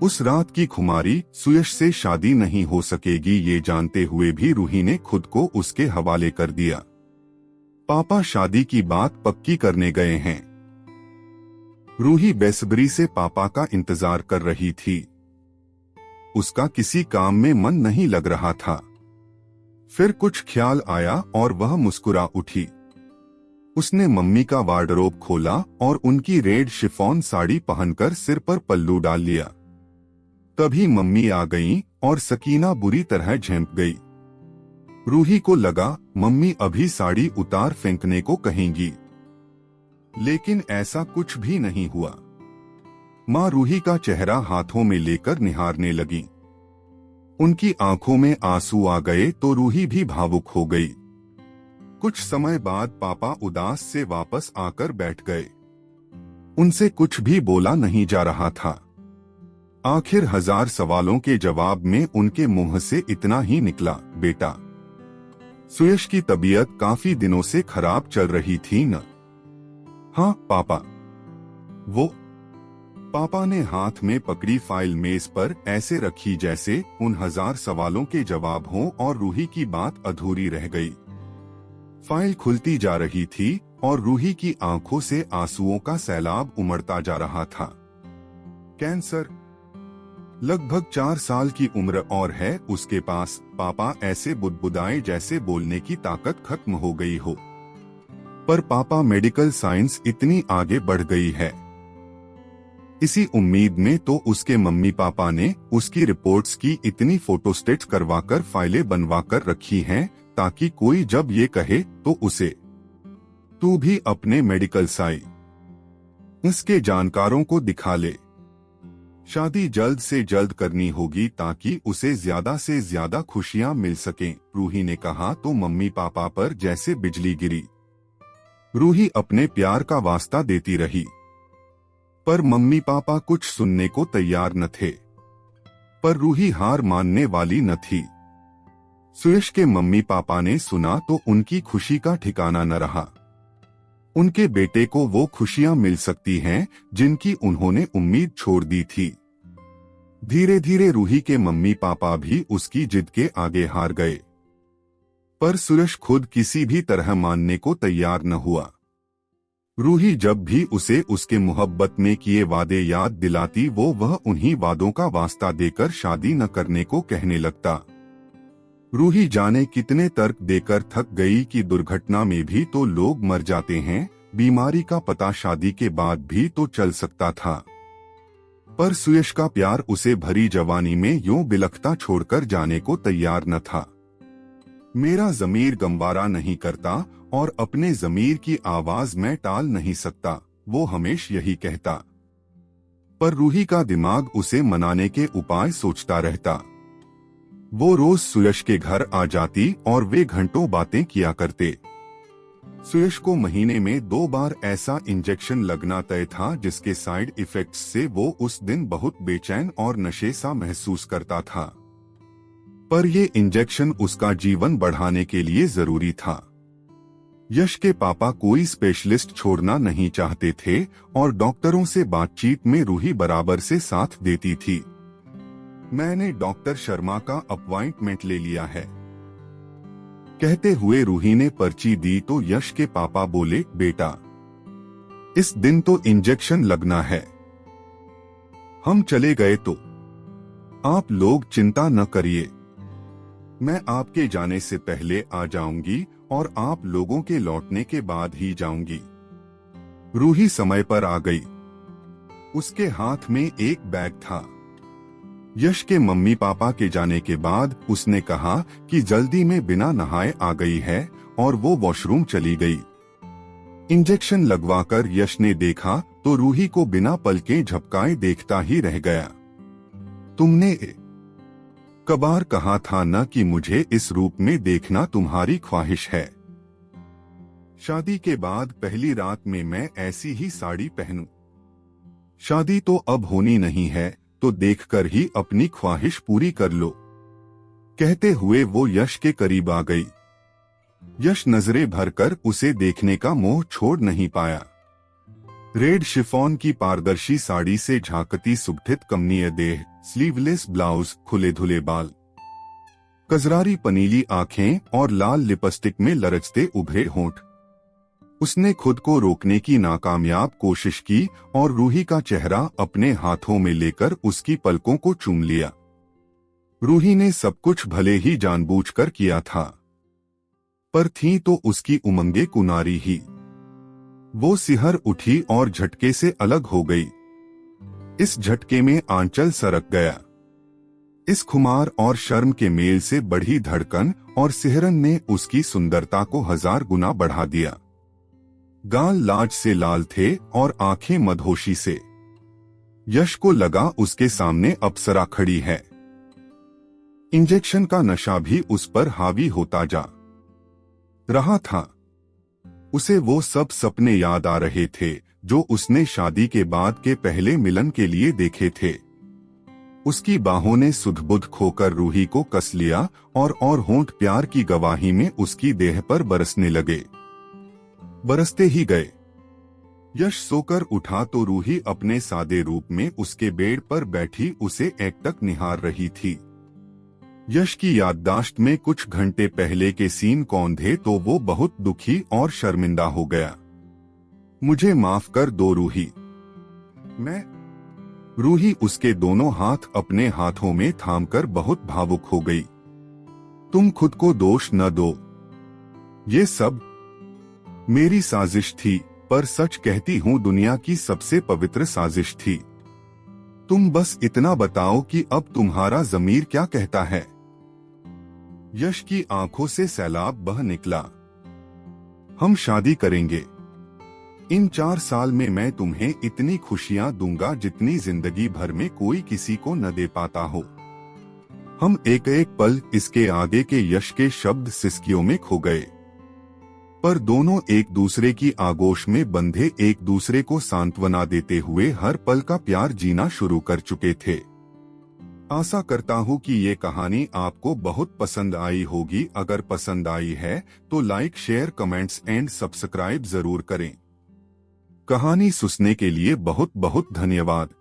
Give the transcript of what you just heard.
उस रात की खुमारी सुयश से शादी नहीं हो सकेगी ये जानते हुए भी रूही ने खुद को उसके हवाले कर दिया। पापा शादी की बात पक्की करने गए हैं। रूही बेसब्री से पापा का इंतजार कर रही थी। उसका किसी काम में मन नहीं लग रहा था। फिर कुछ ख्याल आया और वह मुस्कुरा उठी। उसने मम्मी का वार्डरोब खोला और उनकी रेड शिफॉन साड़ी पहनकर सिर पर पल्लू डाल लिया। तभी मम्मी आ गईं और सकीना बुरी तरह झेंप गई। रूही को लगा मम्मी अभी साड़ी उतार फेंकने को कहेंगी, लेकिन ऐसा कुछ भी नहीं हुआ। माँ रूही का चेहरा हाथों में लेकर निहारने लगी। उनकी आंखों में आंसू आ गए तो रूही भी भावुक हो गई। कुछ समय बाद पापा उदास से वापस आकर बैठ गए। उनसे कुछ भी बोला नहीं जा रहा था। आखिर हजार सवालों के जवाब में उनके मुंह से इतना ही निकला, बेटा। सुयश की तबीयत काफी दिनों से खराब चल रही थी न? हाँ पापा। वो पापा ने हाथ में पकड़ी फाइल मेज पर ऐसे रखी जैसे उन हजार सवालों के जवाब हों और रूही की बात अधूरी रह गई। फाइल खुलती जा रही थी और रूही की आंखों से आंसुओं का सैलाब उमड़ता जा रहा था। कैंसर, लगभग 4 साल की उम्र और है उसके पास। पापा ऐसे बुदबुदाए जैसे बोलने की ताकत खत्म हो गई हो। पर पापा मेडिकल साइंस इतनी आगे बढ़ गई है। इसी उम्मीद में तो उसके मम्मी पापा ने उसकी रिपोर्ट्स की इतनी फोटोस्टेट्स करवाकर फाइलें बनवाकर रखी हैं ताकि कोई जब ये कहे तो उसे, तू भी अपने मेडिकल साइंस के जानकारों को दिखा ले। शादी जल्द से जल्द करनी होगी ताकि उसे ज्यादा से ज्यादा खुशियां मिल सकें। रूही ने कहा तो मम्मी पापा पर जैसे बिजली गिरी। रूही अपने प्यार का वास्ता देती रही, पर मम्मी पापा कुछ सुनने को तैयार न थे। पर रूही हार मानने वाली न थी। सुयश के मम्मी पापा ने सुना तो उनकी खुशी का ठिकाना न रहा। उनके बेटे को वो खुशियां मिल सकती हैं जिनकी उन्होंने उम्मीद छोड़ दी थी। धीरे धीरे रूही के मम्मी पापा भी उसकी जिद के आगे हार गए। पर सुयश खुद किसी भी तरह मानने को तैयार न हुआ। रूही जब भी उसे उसके मोहब्बत में किए वादे याद दिलाती वह उन्हीं वादों का वास्ता देकर शादी न करने को कहने लगता। रूही जाने कितने तर्क देकर थक गई कि दुर्घटना में भी तो लोग मर जाते हैं, बीमारी का पता शादी के बाद भी तो चल सकता था। पर सुयश का प्यार उसे भरी जवानी में यूं बिलखता छोड़कर जाने को तैयार न था। मेरा ज़मीर गमवारा नहीं करता और अपने ज़मीर की आवाज मैं टाल नहीं सकता, वो हमेशा यही कहता। पर रूही का दिमाग उसे मनाने के उपाय सोचता रहता। वो रोज सुयश के घर आ जाती और वे घंटों बातें किया करते। सुयश को महीने में 2 बार ऐसा इंजेक्शन लगना तय था जिसके साइड इफेक्ट्स से वो उस दिन बहुत बेचैन और नशे सा महसूस करता था। पर ये इंजेक्शन उसका जीवन बढ़ाने के लिए जरूरी था। यश के पापा कोई स्पेशलिस्ट छोड़ना नहीं चाहते थे और डॉक्टरों से बातचीत में रूही बराबर से साथ देती थी। मैंने डॉक्टर शर्मा का अपॉइंटमेंट ले लिया है, कहते हुए रूही ने पर्ची दी तो यश के पापा बोले, बेटा इस दिन तो इंजेक्शन लगना है। हम चले गए तो आप लोग चिंता न करिए, मैं आपके जाने से पहले आ जाऊंगी और आप लोगों के लौटने के बाद ही जाऊंगी। रूही समय पर आ गई। उसके हाथ में एक बैग था। यश के मम्मी पापा के जाने के बाद उसने कहा कि जल्दी में बिना नहाए आ गई है और वो वॉशरूम चली गई। इंजेक्शन लगवाकर यश ने देखा तो रूही को बिना पलकें झपकाए देखता ही रह गया। तुमने कबार कहा था न कि मुझे इस रूप में देखना तुम्हारी ख्वाहिश है। शादी के बाद पहली रात में मैं ऐसी ही साड़ी पहनूं। शादी तो अब होनी नहीं है तो देखकर ही अपनी ख्वाहिश पूरी कर लो, कहते हुए वो यश के करीब आ गई। यश नजरें भरकर उसे देखने का मोह छोड़ नहीं पाया। रेड शिफॉन की पारदर्शी साड़ी से झांकती सुगठित कमनीय देह, स्लीवलेस ब्लाउज, खुले धुले बाल, कजरारी पनीली आंखें और लाल लिपस्टिक में लरचते उभरे होंठ। उसने खुद को रोकने की नाकामयाब कोशिश की और रूही का चेहरा अपने हाथों में लेकर उसकी पलकों को चूम लिया। रूही ने सब कुछ भले ही जानबूझकर किया था, पर थी तो उसकी उमंगे कुनारी ही। वो सिहर उठी और झटके से अलग हो गई। इस झटके में आंचल सरक गया। इस खुमार और शर्म के मेल से बढ़ी धड़कन और सिहरन ने उसकी सुंदरता को 1000 गुना बढ़ा दिया। गाल लाज से लाल थे और आंखें मदहोशी से। यश को लगा उसके सामने अप्सरा खड़ी है। इंजेक्शन का नशा भी उस पर हावी होता जा रहा था। उसे वो सब सपने याद आ रहे थे जो उसने शादी के बाद के पहले मिलन के लिए देखे थे। उसकी बाहों ने सुध-बुध खोकर रूही को कस लिया और होंठ प्यार की गवाही में उसकी देह पर बरसने लगे। बरसते ही गए। यश सोकर उठा तो रूही अपने सादे रूप में उसके बेड पर बैठी उसे एकटक निहार रही थी। यश की याददाश्त में कुछ घंटे पहले के सीन कौन थे तो वो बहुत दुखी और शर्मिंदा हो गया। मुझे माफ कर दो रूही। रूही उसके दोनों हाथ अपने हाथों में थामकर बहुत भावुक हो गई। तुम खुद को दोष न दो। ये सब मेरी साजिश थी, पर सच कहती हूँ दुनिया की सबसे पवित्र साजिश थी। तुम बस इतना बताओ कि अब तुम्हारा ज़मीर क्या कहता है। यश की आंखों से सैलाब बह निकला। हम शादी करेंगे। इन 4 साल में मैं तुम्हें इतनी खुशियां दूंगा जितनी जिंदगी भर में कोई किसी को न दे पाता हो। हम एक एक पल इसके आगे के यश के शब्द सिसकियों में खो गए, पर दोनों एक दूसरे की आगोश में बंधे एक दूसरे को सांत्वना देते हुए हर पल का प्यार जीना शुरू कर चुके थे। आशा करता हूँ कि ये कहानी आपको बहुत पसंद आई होगी। अगर पसंद आई है तो like, share, comments and subscribe जरूर करें। कहानी सुनने के लिए बहुत बहुत धन्यवाद।